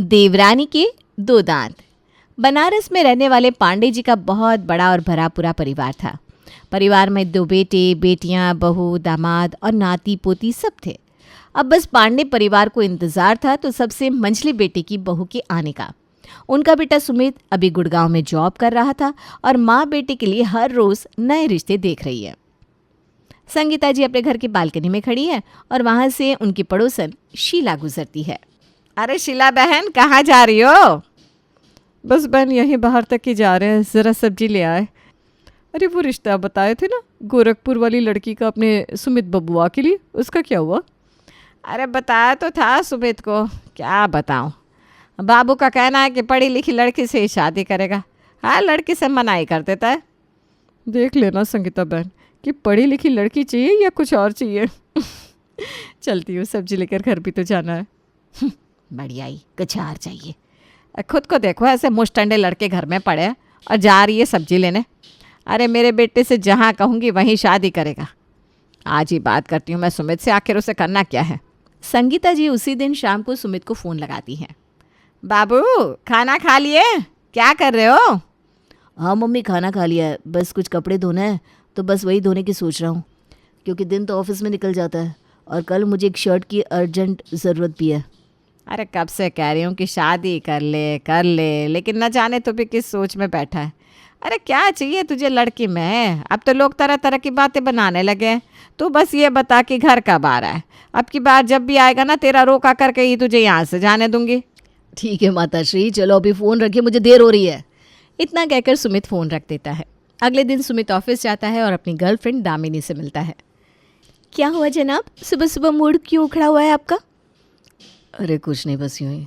देवरानी के दो दांत। बनारस में रहने वाले पांडे जी का बहुत बड़ा और भरा पूरा परिवार था। परिवार में 2 बेटे, बेटियां, बहू, दामाद और नाती पोती सब थे। अब बस पांडे परिवार को इंतज़ार था तो सबसे मंझली बेटे की बहू के आने का। उनका बेटा सुमित अभी गुड़गांव में जॉब कर रहा था और माँ बेटे के लिए हर रोज़ नए रिश्ते देख रही है। संगीता जी अपने घर की बालकनी में खड़ी है और वहाँ से उनकी पड़ोसन शीला गुजरती है। अरे शीला बहन, कहाँ जा रही हो? बस बहन यहीं बाहर तक ही जा रहे हैं, ज़रा सब्जी ले आए। अरे वो रिश्ता बताए थे ना गोरखपुर वाली लड़की का अपने सुमित बबुआ के लिए, उसका क्या हुआ? अरे बताया तो था सुमित को, क्या बताऊं। बाबू का कहना है कि पढ़ी लिखी लड़की से ही शादी करेगा। हाँ, लड़की से मनाही कर देता है। देख लेना संगीता बहन कि पढ़ी लिखी लड़की चाहिए या कुछ और चाहिए। चलती हूँ, सब्जी लेकर घर भी तो जाना है। बढ़िया ही, कुछ और चाहिए। खुद को देखो, ऐसे मुश्तंडे लड़के घर में पड़े हैं और जा रही है सब्जी लेने। अरे मेरे बेटे से जहाँ कहूँगी वहीं शादी करेगा। आज ही बात करती हूँ मैं सुमित से, आखिर उसे करना क्या है। संगीता जी उसी दिन शाम को सुमित को फ़ोन लगाती हैं। बाबू, खाना खा लिए? क्या कर रहे हो? हाँ मम्मी, खाना खा लिया है, बस कुछ कपड़े धोना है तो बस वही धोने की सोच रहा हूँ, क्योंकि दिन तो ऑफिस में निकल जाता है और कल मुझे एक शर्ट की अर्जेंट ज़रूरत भी है। अरे कब से कह रही हूँ कि शादी कर ले, लेकिन न जाने तो भी किस सोच में बैठा है। अरे क्या चाहिए तुझे लड़की में? अब तो लोग तरह तरह की बातें बनाने लगे हैं। तू बस ये बता कि घर कब आ रहा है। अब की बार जब भी आएगा ना, तेरा रोका करके ही तुझे यहाँ से जाने दूंगी। ठीक है माताश्री, चलो अभी फ़ोन रखिए, मुझे देर हो रही है। इतना कहकर सुमित फ़ोन रख देता है। अगले दिन सुमित ऑफिस जाता है और अपनी गर्लफ्रेंड दामिनी से मिलता है। क्या हुआ जनाब, सुबह सुबह मूड क्यों उखड़ा हुआ है आपका? अरे कुछ नहीं, बस यूँ ही।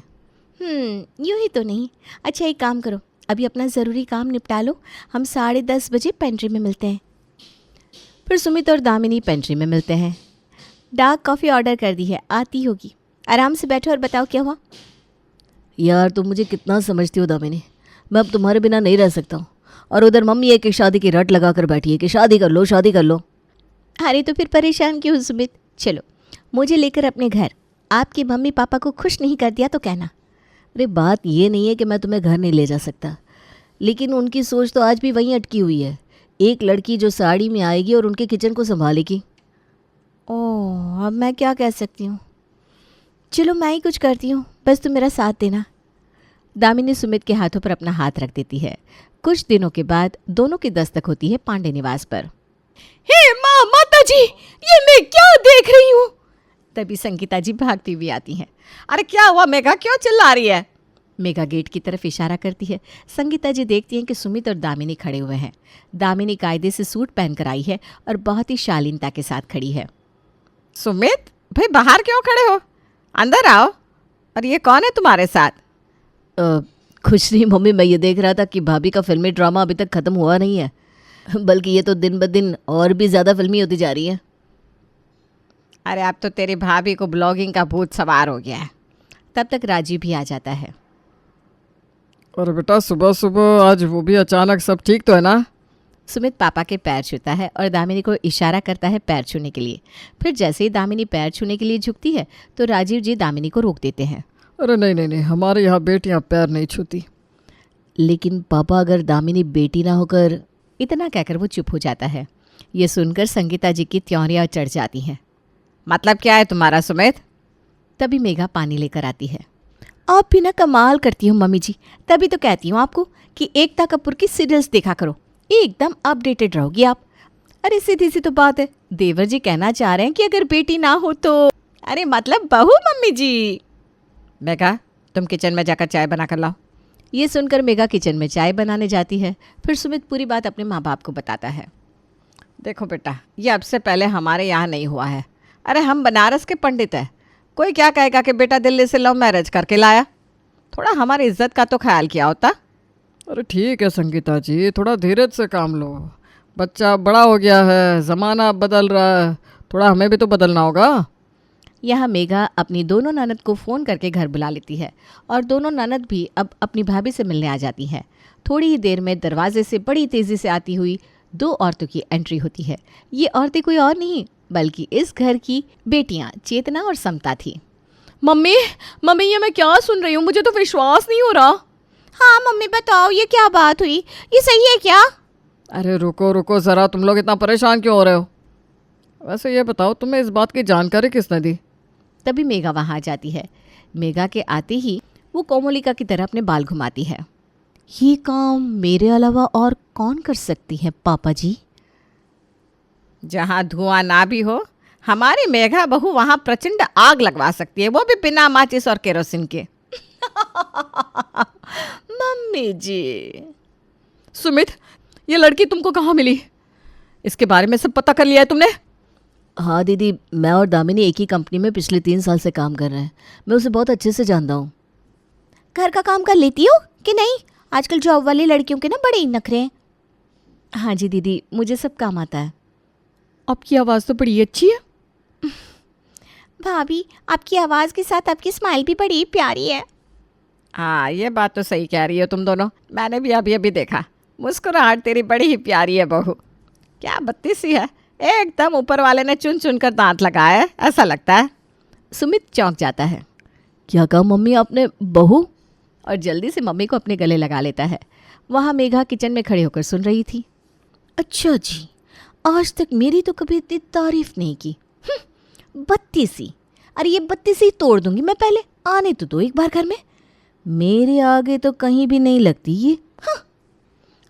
यूँ ही तो नहीं। अच्छा एक काम करो, अभी अपना ज़रूरी काम निपटा लो, हम 10:30 बजे पेंट्री में मिलते हैं। फिर सुमित और दामिनी पेंट्री में मिलते हैं। डार्क कॉफ़ी ऑर्डर कर दी है, आती होगी। आराम से बैठो और बताओ क्या हुआ। यार तुम मुझे कितना समझती हो दामिनी, मैं अब तुम्हारे बिना नहीं रह सकता हूँ। और उधर मम्मी एक शादी की रट लगा कर बैठी है कि शादी कर लो, शादी कर लो। अरे तो फिर परेशान क्यों सुमित? चलो मुझे लेकर अपने घर। आपके मम्मी पापा को खुश नहीं कर दिया तो कहना। अरे बात ये नहीं है कि मैं तुम्हें घर नहीं ले जा सकता, लेकिन उनकी सोच तो आज भी वहीं अटकी हुई है। एक लड़की जो साड़ी में आएगी और उनके किचन को संभालेगी। ओह, अब मैं क्या कह सकती हूँ। चलो मैं ही कुछ करती हूँ, बस तुम मेरा साथ देना। दामिनी सुमित के हाथों पर अपना हाथ रख देती है। कुछ दिनों के बाद दोनों की दस्तक होती है पांडे निवास पर। हे माँ, माता जी, ये मैं क्या देख रही हूँ? तभी संगीता जी भागती हुई आती हैं। अरे क्या हुआ मेघा, क्यों चिल्ला रही है? मेघा गेट की तरफ इशारा करती है। संगीता जी देखती हैं कि सुमित और दामिनी खड़े हुए हैं। दामिनी कायदे से सूट पहनकर आई है और बहुत ही शालीनता के साथ खड़ी है। सुमित भाई, बाहर क्यों खड़े हो? अंदर आओ। और ये कौन है तुम्हारे साथ? कुछ नहीं मम्मी, मैं ये देख रहा था कि भाभी का फिल्मी ड्रामा अभी तक ख़त्म हुआ नहीं है, बल्कि ये तो दिन ब दिन और भी ज़्यादा फिल्मी होती जा रही है। अरे अब तो तेरी भाभी को ब्लॉगिंग का भूत सवार हो गया है। तब तक राजीव भी आ जाता है। और बेटा सुबह सुबह आज वो भी अचानक, सब ठीक तो है ना? सुमित पापा के पैर छूता है और दामिनी को इशारा करता है पैर छूने के लिए। फिर जैसे ही दामिनी पैर छूने के लिए झुकती है तो राजीव जी दामिनी को रोक देते हैं। अरे नहीं नहीं नहीं, हमारे यहाँ बेटियाँ पैर नहीं छूती। लेकिन पापा, अगर दामिनी बेटी ना होकर। इतना कहकर वो चुप हो जाता है। ये सुनकर संगीता जी की त्योरियाँ चढ़ जाती हैं। मतलब क्या है तुम्हारा सुमित? तभी मेघा पानी लेकर आती है। आप भी ना कमाल करती हो मम्मी जी, तभी तो कहती हूँ आपको कि एकता कपूर की सीरियल्स देखा करो, एकदम अपडेटेड रहोगी आप। अरे सीधी सी तो बात है, देवर जी कहना चाह रहे हैं कि अगर बेटी ना हो तो। अरे मतलब बहू मम्मी जी। मेघा, तुम किचन में जाकर चाय बना कर लाओ। ये सुनकर मेघा किचन में चाय बनाने जाती है। फिर सुमित पूरी बात अपने माँ बाप को बताता है। देखो बेटा, ये अब से पहले हमारे यहाँ नहीं हुआ है। अरे हम बनारस के पंडित हैं, कोई क्या कहेगा कि बेटा दिल्ली से लव मैरिज करके लाया। थोड़ा हमारी इज्जत का तो ख्याल किया होता। अरे ठीक है संगीता जी, थोड़ा धीरज से काम लो। बच्चा बड़ा हो गया है, ज़माना बदल रहा है, थोड़ा हमें भी तो बदलना होगा। यहाँ मेघा अपनी दोनों ननद को फ़ोन करके घर बुला लेती है और दोनों ननद भी अब अपनी भाभी से मिलने आ जाती हैं। थोड़ी ही देर में दरवाजे से बड़ी तेज़ी से आती हुई 2 औरतों की एंट्री होती है। ये औरतें कोई और नहीं बल्कि इस घर की बेटियां चेतना और समता थी। मम्मी मम्मी, ये मैं क्या सुन रही हूँ, मुझे तो विश्वास नहीं हो रहा। हाँ मम्मी बताओ, ये क्या बात हुई? ये सही है क्या? अरे रुको रुको ज़रा, तुम लोग इतना परेशान क्यों हो रहे हो? वैसे ये बताओ, तुम्हें इस बात की जानकारी किसने दी? तभी मेघा वहाँ आ जाती है। मेघा के आते ही वो कोमोलिका की तरह अपने बाल घुमाती है। ये काम मेरे अलावा और कौन कर सकती है पापा जी? जहाँ धुआं ना भी हो, हमारी मेघा बहू वहाँ प्रचंड आग लगवा सकती है, वो भी बिना माचिस और केरोसिन के। मम्मी जी। सुमित, ये लड़की तुमको कहाँ मिली? इसके बारे में सब पता कर लिया है तुमने? हाँ दीदी, मैं और दामिनी एक ही कंपनी में पिछले 3 साल से काम कर रहे हैं। मैं उसे बहुत अच्छे से जानता हूँ। घर का काम कर लेती हो कि नहीं? आजकल जॉब वाली लड़कियों के ना बड़े ही नखरे हैं। हाँ जी दीदी, मुझे सब काम आता है। आपकी आवाज़ तो बड़ी अच्छी है। भाभी, आपकी आवाज़ के साथ आपकी स्माइल भी बड़ी प्यारी है। हाँ, ये बात तो सही कह रही हो तुम दोनों। मैंने भी अभी अभी देखा, मुस्कुराहट तेरी बड़ी ही प्यारी है बहू। क्या बत्ती सी है, एकदम ऊपर वाले ने चुन चुन कर दांत लगाया है, ऐसा लगता है। सुमित चौंक जाता है। क्या कहा मम्मी आपने, बहू? और जल्दी से मम्मी को अपने गले लगा लेता है। वहाँ मेघा किचन में खड़े होकर सुन रही थी। अच्छा जी, आज तक मेरी तो कभी इतनी तारीफ नहीं की। बत्ती सी, अरे ये बत्ती सी तोड़ दूंगी मैं, पहले आने तो दो एक बार घर में। मेरे आगे तो कहीं भी नहीं लगती ये। हाँ।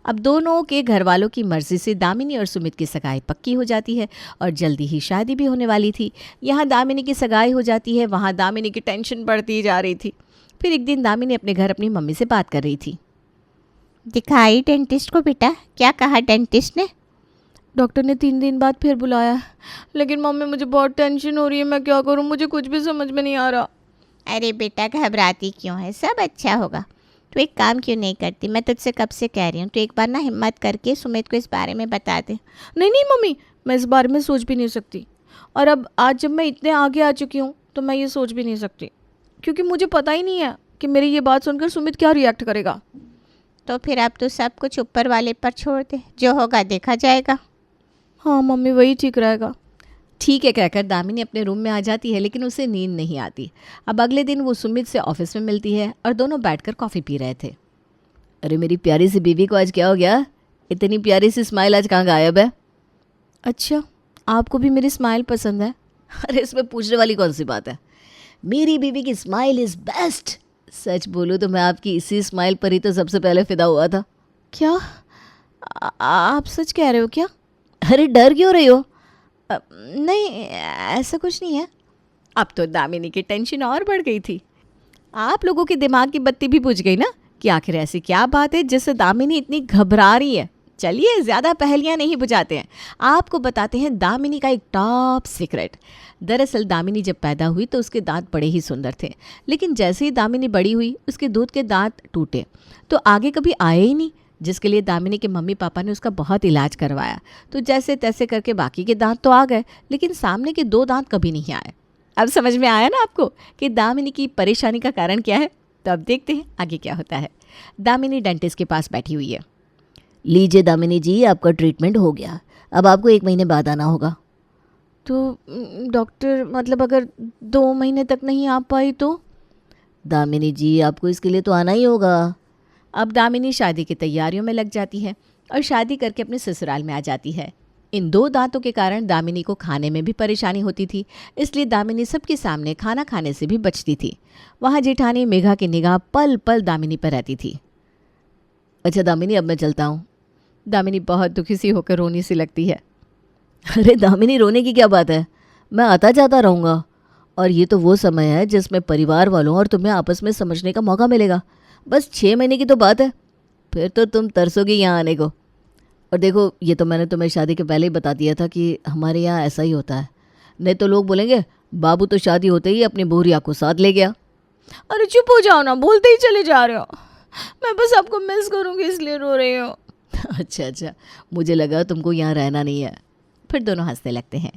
अब दोनों के घर वालों की मर्जी से दामिनी और सुमित की सगाई पक्की हो जाती है और जल्दी ही शादी भी होने वाली थी। यहाँ दामिनी की सगाई हो जाती है, वहाँ दामिनी की टेंशन बढ़ती जा रही थी। फिर एक दिन दामिनी अपने घर अपनी मम्मी से बात कर रही थी। दिखाई डेंटिस्ट को बेटा, क्या कहा डेंटिस्ट ने? डॉक्टर ने 3 दिन बाद फिर बुलाया, लेकिन मम्मी मुझे बहुत टेंशन हो रही है, मैं क्या करूँ, मुझे कुछ भी समझ में नहीं आ रहा। अरे बेटा, घबराती क्यों है, सब अच्छा होगा। तू एक काम क्यों नहीं करती? मैं तुझसे कब से कह रही हूँ, तो एक बार ना हिम्मत करके सुमित को इस बारे में बता दे। नहीं नहीं मम्मी, मैं इस बारे में सोच भी नहीं सकती। और अब आज जब मैं इतने आगे आ चुकी हूँ तो मैं ये सोच भी नहीं सकती, क्योंकि मुझे पता ही नहीं है कि मेरी ये बात सुनकर सुमित क्या रिएक्ट करेगा। तो फिर अब तो सब कुछ ऊपर वाले पर छोड़ दे, जो होगा देखा जाएगा। हाँ मम्मी, वही ठीक रहेगा। ठीक है कहकर दामिनी अपने रूम में आ जाती है, लेकिन उसे नींद नहीं आती। अब अगले दिन वो सुमित से ऑफिस में मिलती है और दोनों बैठकर कॉफ़ी पी रहे थे। अरे मेरी प्यारी सी बीवी को आज क्या हो गया? इतनी प्यारी सी स्माइल आज कहाँ गायब है? अच्छा, आपको भी मेरी स्माइल पसंद है? अरे इसमें पूछने वाली कौन सी बात है? मेरी बीवी की स्माइल इज़ बेस्ट। सच बोलूँ तो मैं आपकी इसी स्माइल पर ही तो सबसे पहले फिदा हुआ था। क्या आप सच कह रहे हो क्या? अरे डर क्यों रही हो? नहीं, ऐसा कुछ नहीं है। अब तो दामिनी की टेंशन और बढ़ गई थी। आप लोगों के दिमाग की बत्ती भी बुझ गई ना कि आखिर ऐसी क्या बात है जिससे दामिनी इतनी घबरा रही है। चलिए, ज़्यादा पहेलियाँ नहीं बुझाते हैं, आपको बताते हैं दामिनी का एक टॉप सीक्रेट। दरअसल दामिनी जब पैदा हुई तो उसके दांत बड़े ही सुंदर थे, लेकिन जैसे ही दामिनी बड़ी हुई उसके दूध के दांत टूटे तो आगे कभी आए ही नहीं, जिसके लिए दामिनी के मम्मी पापा ने उसका बहुत इलाज करवाया। तो जैसे तैसे करके बाकी के दांत तो आ गए, लेकिन सामने के 2 दांत कभी नहीं आए। अब समझ में आया ना आपको कि दामिनी की परेशानी का कारण क्या है? तो अब देखते हैं आगे क्या होता है। दामिनी डेंटिस्ट के पास बैठी हुई है। लीजिए दामिनी जी, आपका ट्रीटमेंट हो गया, अब आपको 1 महीने बाद आना होगा। तो डॉक्टर, मतलब अगर 2 महीने तक नहीं आ पाई तो? दामिनी जी, आपको इसके लिए तो आना ही होगा। अब दामिनी शादी की तैयारियों में लग जाती है और शादी करके अपने ससुराल में आ जाती है। इन 2 दांतों के कारण दामिनी को खाने में भी परेशानी होती थी, इसलिए दामिनी सबके सामने खाना खाने से भी बचती थी। वहाँ जेठानी मेघा की निगाह पल पल दामिनी पर रहती थी। अच्छा दामिनी, अब मैं चलता हूँ। दामिनी बहुत दुखी सी होकर रोनी सी लगती है। अरे दामिनी, रोने की क्या बात है, मैं आता जाता रहूँगा, और ये तो वो समय है जिसमें परिवार वालों और तुम्हें आपस में समझने का मौका मिलेगा। बस 6 महीने की तो बात है, फिर तो तुम तरसोगी यहाँ आने को। और देखो, ये तो मैंने तुम्हें शादी के पहले ही बता दिया था कि हमारे यहाँ ऐसा ही होता है, नहीं तो लोग बोलेंगे बाबू तो शादी होते ही अपनी बोरिया को साथ ले गया। अरे चुप हो जाओ ना, बोलते ही चले जा रहे हो। मैं बस आपको मिस करूँगी इसलिए रो रही हूँ। अच्छा, मुझे लगा तुमको यहाँ रहना नहीं है। फिर दोनों हंसने लगते हैं।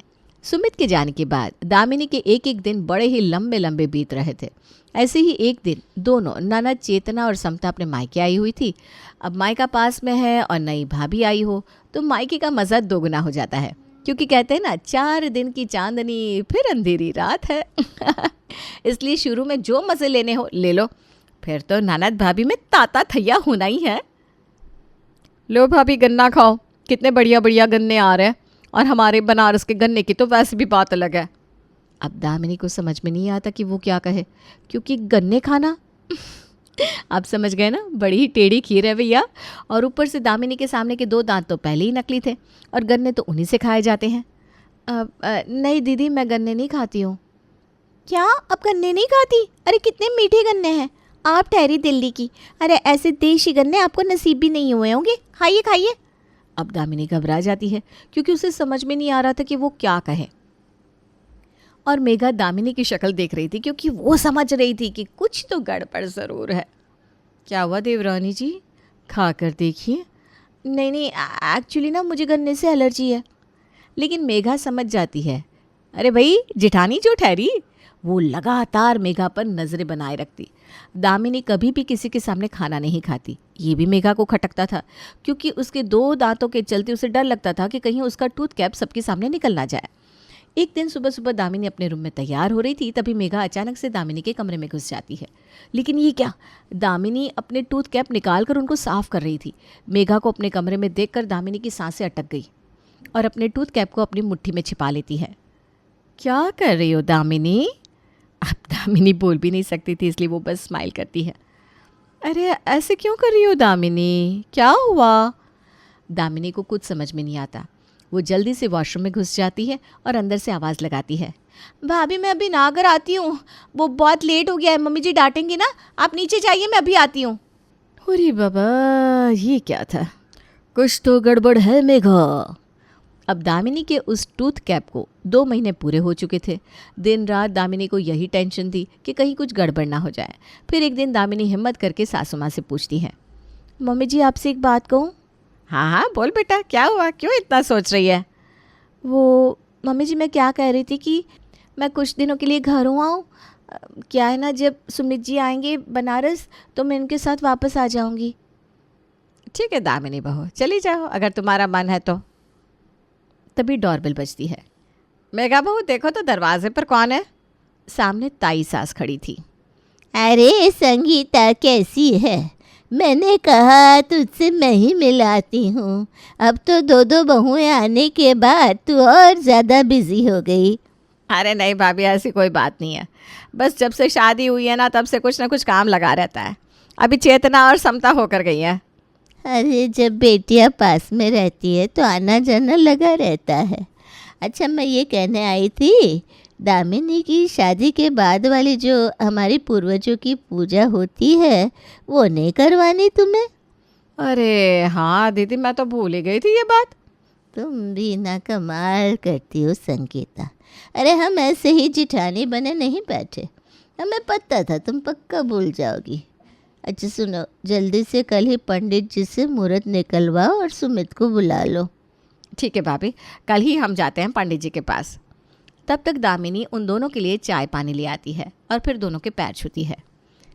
सुमित के जाने के बाद दामिनी के एक एक दिन बड़े ही लंबे लंबे बीत रहे थे। ऐसे ही एक दिन दोनों, ननद चेतना और समता, अपने मायके आई हुई थी। अब मायका पास में है और नई भाभी आई हो तो मायके का मज़ा दोगुना हो जाता है। क्योंकि कहते हैं ना 4 दिन की चांदनी फिर अंधेरी रात है। इसलिए शुरू में जो मज़े लेने हो ले लो, फिर तो ननद भाभी में ताता थैया होना ही है। लो भाभी गन्ना खाओ, कितने बढ़िया बढ़िया गन्ने आ रहे हैं, और हमारे बनारस के गन्ने की तो वैसे भी बात अलग है। अब दामिनी को समझ में नहीं आता कि वो क्या कहे, क्योंकि गन्ने खाना आप समझ गए ना, बड़ी ही टेढ़ी खीर है भैया। और ऊपर से दामिनी के सामने के 2 दांत तो पहले ही नकली थे, और गन्ने तो उन्हीं से खाए जाते हैं। नहीं दीदी, मैं गन्ने नहीं खाती हूँ। क्या आप गन्ने नहीं खाती? अरे कितने मीठे गन्ने हैं। आप ठहरी दिल्ली की, अरे ऐसे देशी गन्ने आपको नसीब भी नहीं हुए होंगे, खाइए खाइए। अब दामिनी घबरा जाती है, क्योंकि उसे समझ में नहीं आ रहा था कि वो क्या कहे। और मेघा दामिनी की शक्ल देख रही थी, क्योंकि वो समझ रही थी कि कुछ तो गड़बड़ ज़रूर है। क्या हुआ देवरानी जी, खा कर देखिए। नहीं, एक्चुअली ना मुझे गन्ने से एलर्जी है। लेकिन मेघा समझ जाती है। अरे भाई जिठानी जो ठहरी, वो लगातार मेघा पर नज़रें बनाए रखती। दामिनी कभी भी किसी के सामने खाना नहीं खाती। ये भी मेघा को खटकता था, क्योंकि उसके 2 दांतों के चलते उसे डर लगता था कि कहीं उसका टूथ कैप सबके सामने निकल ना जाए। एक दिन सुबह सुबह दामिनी अपने रूम में तैयार हो रही थी, तभी मेघा अचानक से दामिनी के कमरे में घुस जाती है। लेकिन ये क्या, दामिनी अपने टूथ कैप निकाल कर उनको साफ कर रही थी। मेघा को अपने कमरे में देखकर दामिनी की सांसें अटक गई और अपने टूथ कैप को अपनी मुट्ठी में छिपा लेती है। क्या कर रही हो दामिनी? अब दामिनी बोल भी नहीं सकती थी, इसलिए वो बस स्माइल करती है। अरे ऐसे क्यों कर रही हो दामिनी, क्या हुआ? दामिनी को कुछ समझ में नहीं आता। वो जल्दी से वॉशरूम में घुस जाती है और अंदर से आवाज़ लगाती है, भाभी मैं अभी नहा कर आती हूँ, वो बहुत लेट हो गया है, मम्मी जी डांटेंगी ना, आप नीचे जाइए, मैं अभी आती हूँ। अरे बाबा, ये क्या था? कुछ तो गड़बड़ है मेघा। अब दामिनी के उस टूथ कैप को 2 महीने पूरे हो चुके थे। दिन रात दामिनी को यही टेंशन थी कि कहीं कुछ गड़बड़ ना हो जाए। फिर एक दिन दामिनी हिम्मत करके सासू माँ से पूछती है, मम्मी जी आपसे एक बात कहूँ? हाँ हाँ बोल बेटा, क्या हुआ, क्यों इतना सोच रही है? वो मम्मी जी, मैं क्या कह रही थी कि मैं कुछ दिनों के लिए घरों आऊँ। क्या है ना, जब सुमित जी आएंगे बनारस तो मैं उनके साथ वापस आ जाऊँगी। ठीक है दामिनी बहू, चली जाओ अगर तुम्हारा मन है तो। तभी डोरबेल बजती है। मेघा बहू देखो तो दरवाजे पर कौन है? सामने ताई सास खड़ी थी। अरे संगीता कैसी है? मैंने कहा तुझसे मैं ही मिलाती हूँ। अब तो 2 बहुएं आने के बाद तू और ज़्यादा बिजी हो गई। अरे नहीं भाभी, ऐसी कोई बात नहीं है। बस जब से शादी हुई है ना, तब से कुछ ना कुछ काम लगा रहता है। अभी चेतना और समता होकर गई है। अरे जब बेटियाँ पास में रहती है तो आना जाना लगा रहता है। अच्छा मैं ये कहने आई थी, दामिनी की शादी के बाद वाली जो हमारी पूर्वजों की पूजा होती है वो नहीं करवानी तुम्हें? अरे हाँ दीदी, मैं तो भूल ही गई थी ये बात। तुम भी ना कमाल करती हो संगीता। अरे हम ऐसे ही जिठानी बने नहीं बैठे, हमें पता था तुम पक्का भूल जाओगी। अच्छा सुनो, जल्दी से कल ही पंडित जी से मुहूर्त निकलवाओ और सुमित को बुला लो। ठीक है भाभी, कल ही हम जाते हैं पंडित जी के पास। तब तक दामिनी उन दोनों के लिए चाय पानी ले आती है और फिर दोनों के पैर छूती है।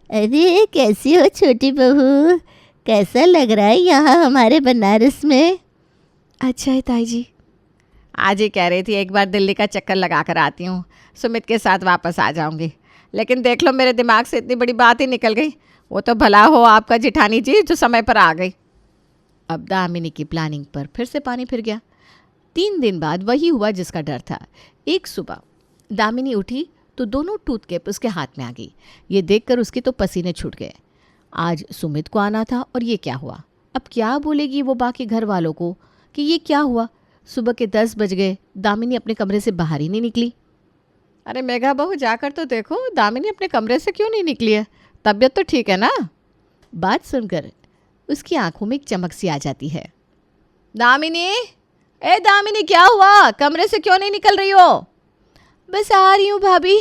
अरे कैसी हो छोटी बहू, कैसा लग रहा है यहाँ हमारे बनारस में? अच्छा है ताई जी। आज ही कह रही थी एक बार दिल्ली का चक्कर लगा कर आती हूँ, सुमित के साथ वापस आ जाऊँगी। लेकिन देख लो मेरे दिमाग से इतनी बड़ी बात ही निकल गई। वो तो भला हो आपका जिठानी जी जो समय पर आ गई। अब दामिनी की प्लानिंग पर फिर से पानी फिर गया। 3 दिन बाद वही हुआ जिसका डर था। एक सुबह दामिनी उठी तो दोनों टूथकेप उसके हाथ में आ गई। ये देखकर उसके तो पसीने छूट गए। आज सुमित को आना था और ये क्या हुआ? अब क्या बोलेगी वो बाकी घर वालों को कि ये क्या हुआ? सुबह के 10 बज गए, दामिनी अपने कमरे से बाहर ही नहीं निकली। अरे मेघा बहू जाकर तो देखो, दामिनी अपने कमरे से क्यों नहीं निकली है? तबीयत तो ठीक है ना? बात सुनकर उसकी आंखों में एक चमक सी आ जाती है। दामिनी, ए दामिनी क्या हुआ? कमरे से क्यों नहीं निकल रही हो? बस आ रही हूँ भाभी।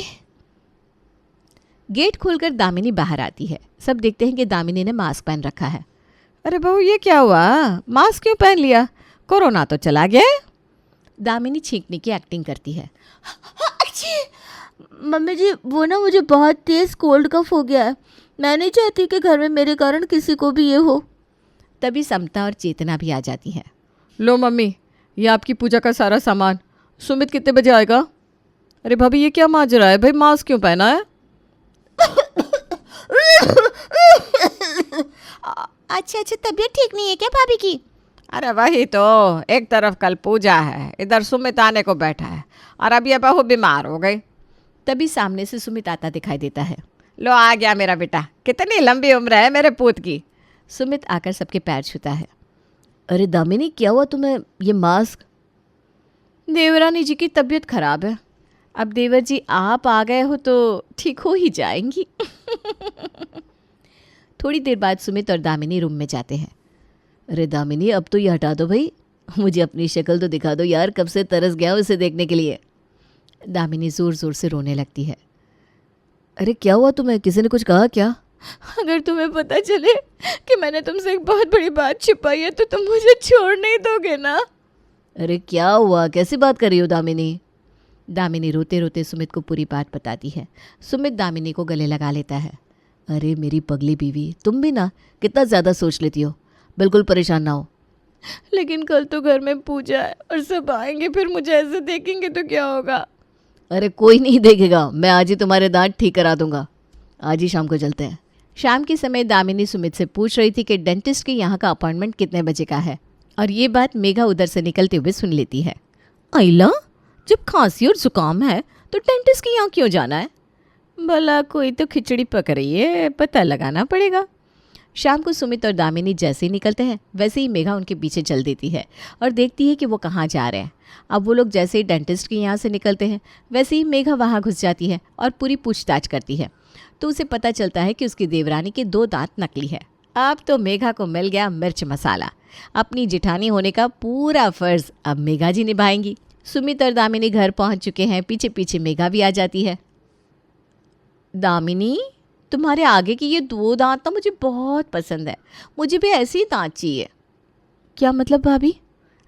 गेट खोलकर दामिनी बाहर आती है। सब देखते हैं कि दामिनी ने मास्क पहन रखा है। अरे बहू ये क्या हुआ? मास्क क्यों पहन लिया? कोरोना तो चला गया। दामिनी छींकने की एक्टिंग करती है। मम्मी जी वो ना मुझे बहुत तेज़ कोल्ड कफ हो गया है, मैं नहीं चाहती कि घर में मेरे कारण किसी को भी ये हो। तभी समता और चेतना भी आ जाती है। लो मम्मी, ये आपकी पूजा का सारा सामान। सुमित कितने बजे आएगा? अरे भाभी ये क्या माजरा है भाई, मास्क क्यों पहना है? अच्छा अच्छा, तबीयत ठीक नहीं है क्या भाभी की? अरे वही तो, एक तरफ कल पूजा है, इधर सुमित आने को बैठा है और अब ये बहू बीमार हो गई। तभी सामने से सुमित आता दिखाई देता है। लो आ गया मेरा बेटा, कितनी लंबी उम्र है मेरे पूत की। सुमित आकर सबके पैर छूता है। अरे दामिनी क्या हुआ तुम्हें? ये मास्क? देवरानी जी की तबीयत खराब है। अब देवर जी आप आ गए हो तो ठीक हो ही जाएंगी। थोड़ी देर बाद सुमित और दामिनी रूम में जाते हैं। अरे दामिनी अब तो ये हटा दो भाई, मुझे अपनी शक्ल तो दिखा दो यार, कब से तरस गया हूं इसे देखने के लिए। दामिनी ज़ोर ज़ोर से रोने लगती है। अरे क्या हुआ तुम्हें, किसी ने कुछ कहा क्या? अगर तुम्हें पता चले कि मैंने तुमसे एक बहुत बड़ी बात छिपाई है तो तुम मुझे छोड़ नहीं दोगे ना? अरे क्या हुआ, कैसी बात कर रही हो दामिनी? दामिनी रोते रोते सुमित को पूरी बात बताती है। सुमित दामिनी को गले लगा लेता है। अरे मेरी पगली बीवी, तुम भी ना कितना ज़्यादा सोच लेती हो, बिल्कुल परेशान ना हो। लेकिन कल तो घर में पूजा है और सब आएंगे, फिर मुझे ऐसे देखेंगे तो क्या होगा? अरे कोई नहीं देखेगा, मैं आज ही तुम्हारे दांत ठीक करा दूंगा। आज ही शाम को चलते हैं। शाम के समय दामिनी सुमित से पूछ रही थी कि डेंटिस्ट के यहाँ का अपॉइंटमेंट कितने बजे का है, और ये बात मेघा उधर से निकलते हुए सुन लेती है। आइला, जब खांसी और जुकाम है तो डेंटिस्ट के यहाँ क्यों जाना है? भला कोई तो खिचड़ी पक रही है, पता लगाना पड़ेगा। शाम को सुमित और दामिनी जैसे ही निकलते हैं वैसे ही मेघा उनके पीछे चल देती है और देखती है कि वो कहाँ जा रहे हैं। अब वो लोग जैसे ही डेंटिस्ट के यहाँ से निकलते हैं वैसे ही मेघा वहाँ घुस जाती है और पूरी पूछताछ करती है, तो उसे पता चलता है कि उसकी देवरानी के 2 दांत नकली है। अब तो मेघा को मिल गया मिर्च मसाला। अपनी जिठानी होने का पूरा फर्ज अब मेघा जी निभाएंगी। सुमित और दामिनी घर पहुँच चुके हैं। पीछे पीछे मेघा भी आ जाती है। दामिनी, तुम्हारे आगे की ये 2 दांत ना मुझे बहुत पसंद है, मुझे भी ऐसे ही दांत चाहिए। क्या मतलब भाभी?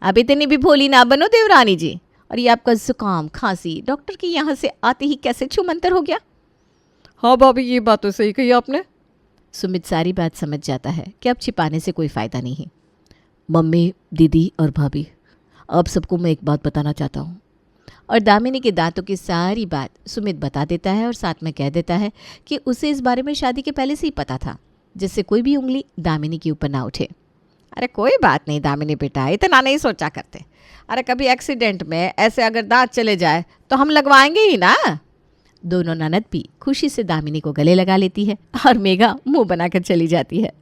अब इतनी भी भोली ना बनो देवरानी जी। और ये आपका जुकाम खांसी डॉक्टर के यहाँ से आते ही कैसे छूमंतर हो गया? हाँ भाभी, ये बात तो सही कही आपने। सुमित सारी बात समझ जाता है कि अब छिपाने से कोई फ़ायदा नहीं। मम्मी, दीदी और भाभी, अब सबको मैं एक बात बताना चाहता हूँ। और दामिनी के दांतों की सारी बात सुमित बता देता है और साथ में कह देता है कि उसे इस बारे में शादी के पहले से ही पता था, जिससे कोई भी उंगली दामिनी के ऊपर ना उठे। अरे कोई बात नहीं दामिनी बेटा, इतना नहीं सोचा करते। अरे कभी एक्सीडेंट में ऐसे अगर दांत चले जाए तो हम लगवाएंगे ही ना। दोनों ननद भी खुशी से दामिनी को गले लगा लेती है और मेघा मुंह बनाकर चली जाती है।